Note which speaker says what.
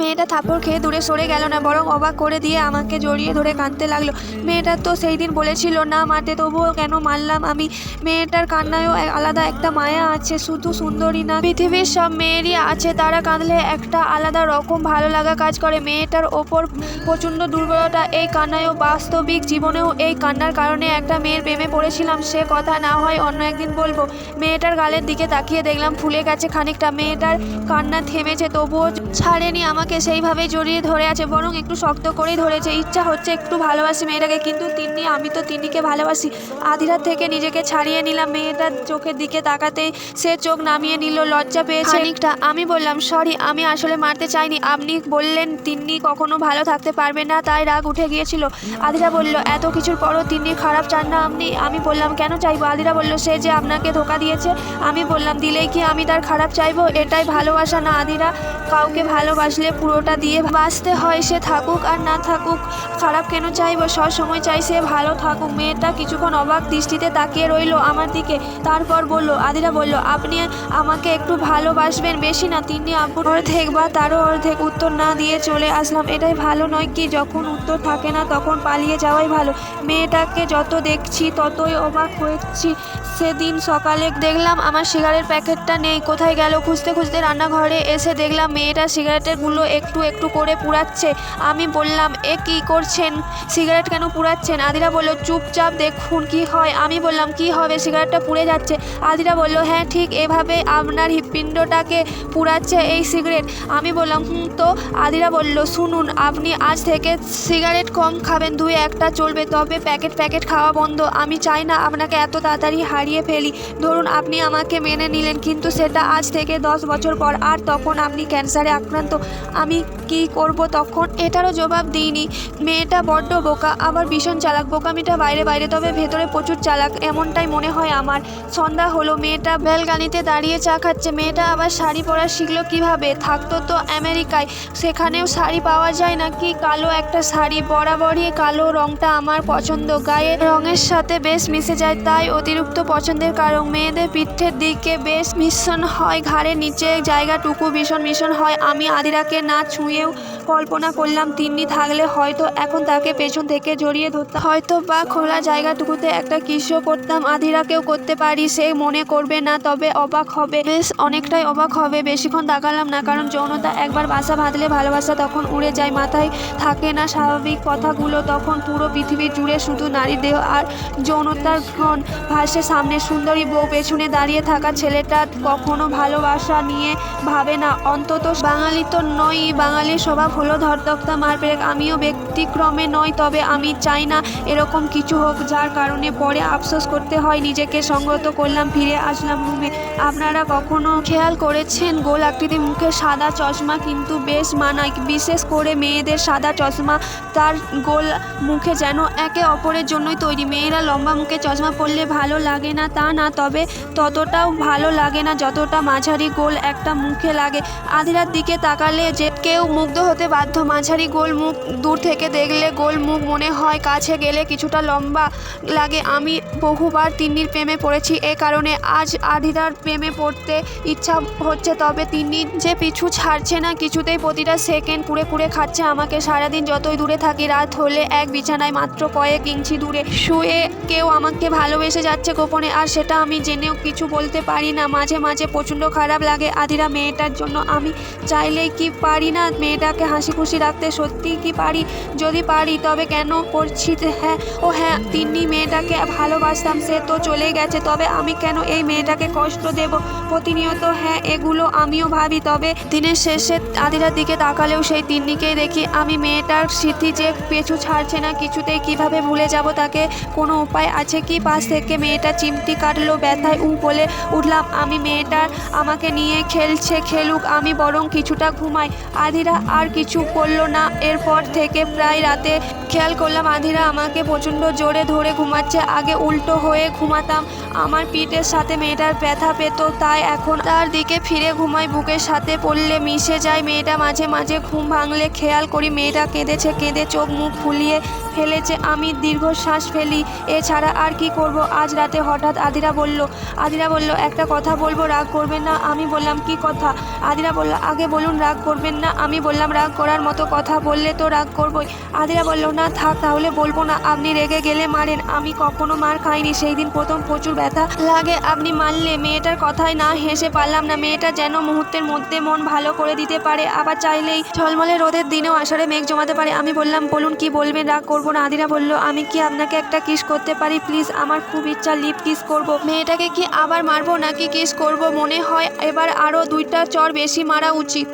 Speaker 1: মেয়েটা থাপ্পড় খেয়ে দূরে সরে গেল না, বরং অবাক করে দিয়ে আমাকে জড়িয়ে ধরে কাঁদতে লাগলো। মেয়েটা তো সেই দিন বলেছিল না মারতে, তবুও কেন মারলাম আমি? মেয়েটার কান্নায়ও আলাদা একটা মায়া আছে, শুধু সুন্দরী না, পৃথিবীর সব মেয়েরই আছে। তারা কাঁদলে একটা আলাদা রকম ভালো লাগা কাজ করে। মেয়েটার ওপর প্রচণ্ড দুর্বলতা, এই কান্নায়ও। বাস্তবিক জীবনেও এই কান্নার কারণে একটা মেয়ের প্রেমে পড়েছিলাম, সে কথা না হয় অন্য একদিন বলবো। মেয়েটার গালের দিকে তাকিয়ে দেখলাম ফুলে গেছে খানিকটা। মেয়েটার কান্না থেমেছে, তবুও ছাড়েনি আমাকে, সেইভাবেই জড়িয়ে ধরে আছে, বরং একটু শক্ত করেই ধরেছে। ইচ্ছা হচ্ছে একটু ভালোবাসি মেয়েটাকে, কিন্তু তিন্নি, আমি তো তিন্নিকে ভালোবাসি। আধি রাত থেকে নিজেকে ছাড়িয়ে নিলাম। মেয়েটার চোখের দিকে তাকাতেই সে চোখ নামিয়ে নিল, লজ্জা পেয়েছে খানিকটা। আমি বললাম, সরি, আমি আসলে মারতে চাইনি। আপনি বললেন তিন্নি কখনো ভালো থাকতে পারবে না, তাই রাগ উঠে গিয়েছিল। আদিরা বলল, এত কিছুর পরও তিন্নির খারাপ চান না আপনি? আমি বললাম, কেন চাইবো? আদিরা বলল, সে যে আপনাকে ধোকা দিয়েছে। আমি বললাম, দিলেই কি আমি তার খারাপ চাইবো? এটাই ভালোবাসা না আদিরা? কাউকে ভালোবাসলে পুরোটা দিয়ে বাঁচতে হয়, সে থাকুক আর না থাকুক। খারাপ কেন চাইবো? সব সময় চাই সে ভালো থাকুক। মেয়েটা কিছুক্ষণ অবাক দৃষ্টিতে তাকিয়ে রইল আমার দিকে, তারপর বলল, আদিরা বলল, আপনি আমাকে একটু ভালোবাসবেন, বেশি না? তিন্নি আপুর অর্ধেক বা তারও অর্ধেক। উত্তর না দিয়ে চলে আসলাম। এটাই ভালো নয় কি? যখন উত্তর থাকে না তখন পালিয়ে যাওয়াই ভালো। মেয়েটাকে যত দেখছি ততই অবাক হচ্ছি। সেদিন সকালে দেখলাম আমার সিগারেট প্যাকেটটা নেই, কোথায় গেল? খুঁজতে খুঁজতে রান্নাঘরে এসে দেখলাম মেয়েটা সিগারেটের গুলো একটু একটু করে পুড়াচ্ছে। আমি বললাম, এ কি করছেন? সিগারেট কেন পুড়াচ্ছেন? আদিরা বলল, চুপচাপ দেখুন কি হয়। আমি বললাম, কি হবে? সিগারেটটা পুড়ে যাচ্ছে। আদিরা বলল, হ্যাঁ, ঠিক এভাবে আপনার হৃৎপিণ্ডটাকে পুড়াচ্ছে এই সিগারেট। আমি বললাম, তো? আদিরা বলল, শুনুন, আপনি আজ থেকে সিগারেট কম খাবেন, 2-1টা চলবে, তবে প্যাকেট খাওয়া বন্ধ। আমি চাই না আপনাকে এত তাড়াতাড়ি হারিয়ে ফেলি। ধরুন আপনি আমাকে মেনে নিলেন, কিন্তু সেটা আজ থেকে 10 বছর পর, আর তখন আপনি ক্যান্সারে আক্রান্ত। আমি কি করব তখন? এটারও জবাব দিইনি। মেয়েটা বড্ড বোকা, আবার ভীষণ চালাক। বোকামিটা বাইরে বাইরে, তবে ভেতরে প্রচুর চালাক, এমনটাই মনে হয় আমার। সন্ধ্যা হলো, মেয়েটা ব্যালকানিতে দাঁড়িয়ে চা খাচ্ছে। মেয়েটা আবার শাড়ি পরা শিখলো কিভাবে? থাকতো তো আমেরিকায়, সেখানেও শাড়ি পাওয়া যায় নাকি? কালো একটা শাড়ি, বরাবরই কালো রংটা আমার পছন্দ, গায়ের রঙের সাথে বেশ মিশে যায়, তাই অতিরিক্ত পছন্দের কারণ। মেয়েদের পিঠের দিকে বেশ মিশ্রণ হয়, ঘাড়ের নিচে জায়গাটুকু ভীষণ হয়। আমি আদিরাকে না ছুঁয়েও কল্পনা করলাম তিন্নি থাকলে হয়তো এখন তাকে পেছন থেকে জড়িয়ে ধরতাম, হয়তো বা খোলা জায়গাটুকুতে একটা কিসও করতাম। আদিরাকেও করতে পারি, সে মনে করবে না, তবে অবাক হবে, বেশ অনেকটাই অবাক হবে। বেশিক্ষণ তাকালাম না, কারণ যৌনতা একবার বাসা বাঁধলে ভালোবাসা তখন উড়ে যায়, মাথায় থাকে না স্বাভাবিক কথাগুলো। তখন পুরো পৃথিবী জুড়ে শুধু নারীর দেহ আর যৌনতার ঘ্রাণ ভাসে সামনে। সুন্দরী বউ, পেছনে দাঁড়িয়ে থাকা ছেলেটা কখনো ভালোবাসা নিয়ে ভাবে না, অন্তত বাঙালি তো নই। বাঙালির স্বভাব হলো ধরতক্তা মারপেট, আমিও ব্যতিক্রমে নই। তবে আমি চাই না এরকম কিছু হোক যার কারণে পরে আফসোস করতে হয়। নিজেকে সংযত করলাম, ফিরে আসলাম রুমে। আপনারা কখনো খেয়াল করেছেন গোল আকৃতির মুখে সাদা চশমা কিন্তু বেশ মানায়, বিশেষ করে মেয়েদের। সাদা চশমা তার গোল মুখে যেন একে অপরের জন্যই তৈরি। মেয়েরা লম্বা মুখে চশমা পরলে ভালো লাগে না তা না, তবে ততটাও ভালো লাগে না যতটা মাঝারি গোল একটা মুখে লাগে। আধিরার দিকে তাকালে যে কেউ মুগ্ধ হতে বাধ্য। মাঝারি গোল মুখ দূর থেকে দেখলে গোল মুখ মনে হয়, কাছে গেলে কিছুটা লম্বা লাগে। আমি বহুবার তিন্নির প্রেমে পড়েছি, এ কারণে আজ আধিরার প্রেমে পড়তে ইচ্ছা হচ্ছে। তবে তিন্নি যে পিছু ছাড়ছে না কিছুতেই, প্রতিটা সেকেন্ড কুড়ে খাচ্ছে আমাকে। সারাদিন যতই দূরে থাকি, রাত হলে এক বিছানায় মাত্র কয়েক ইঞ্চি দূরে শুয়ে কেউ আমাকে ভালোবেসে যাচ্ছে গোপনে, আর সেটা আমি জেনেও কিছু বলতে পারি না। মাঝে মাঝে প্রচণ্ড খারাপ লাগে আধিরা মেয়েটার জন্য। আমি চাইলেই কি পারি না মেয়েটাকে হাসি খুশি রাখতে? সত্যিই কি পারি? যদি পারি তবে কেন করছি? হ্যাঁ, তিন্নি মেয়েটাকে ভালোবাসতাম, সে তো চলে গেছে, তবে আমি কেন এই মেয়েটাকে কষ্ট দেব প্রতিনিয়ত? হ্যাঁ, এগুলো আমিও ভাবি। তবে দিনের শেষে আদিরার দিকে তাকালেও সেই তিন্নিকেই দেখি আমি। মেয়েটার স্মৃতি যে পিছু ছাড়ছে না কিছুতেই, কিভাবে ভুলে যাব তাকে? কোনো উপায় আছে কি? পাশ থেকে মেয়েটা চিমটি কাটলো, ব্যথায় বলে উঠলাম আমি। মেয়েটার আমাকে নিয়ে খেলুক, আমি বরং কিছুটা ঘুমাই। আধিরা আর কিছু বলল না। এরপর থেকে প্রায় রাতে খেয়াল করলাম আধিরা আমাকে প্রচণ্ড জোরে ধরে ঘুমাচ্ছে। আগে উল্টো হয়ে ঘুমাতাম, আমার পিঠের সাথে মেয়েটার ব্যথা পেত, তাই এখন তার দিকে ফিরে ঘুমাই। বুকের সাথে পড়লে মিশে যায় মেয়েটা। মাঝে মাঝে ঘুম ভাঙলে খেয়াল করি মেয়েটা কেঁদেছে, কেঁদে চোখ মুখ ফুলিয়ে ফেলেছে। আমি দীর্ঘশ্বাস ফেলি, এছাড়া আর কি করব। আজ রাতে হঠাৎ আদিরা বলল, একটা কথা বলবো, রাগ করবেন না? আমি বললাম, কি কথা? আদিরা বলল, আগে বলুন, রাগ করবেন না? আমি বললাম, রাগ রাগ করার মতো কথা বললে তো রাগ করবই। আদিরা বলল, না থাক তাহলে বলবো না, আপনি রেগে গেলে মারেন, আমি কখনো মার খাইনি, সেই দিন প্রথম প্রচুর ব্যথা লাগে আপনি মারলে। মেয়েটার কথায় না হেসে পারলাম না, মেয়েটা যেন মুহূর্তের মধ্যে মন ভালো করে দিতে পারে, আবার চাইলেই ঝলমলে রোদের দিনেও আষাঢ়ে মেঘ জমাতে পারে। আমি বললাম, বলুন কি বলবেন, রাগ করবো না। আদিরা বলল, আমি কি আপনাকে একটা কিস করতে পারি প্লিজ? আমার খুব ইচ্ছা লিপ কিস করব। মেয়েটাকে কি আবার মারবো নাকি কিস করব? মনে হয় এবার আরো 2টা চড় বেশি মারা উচিত।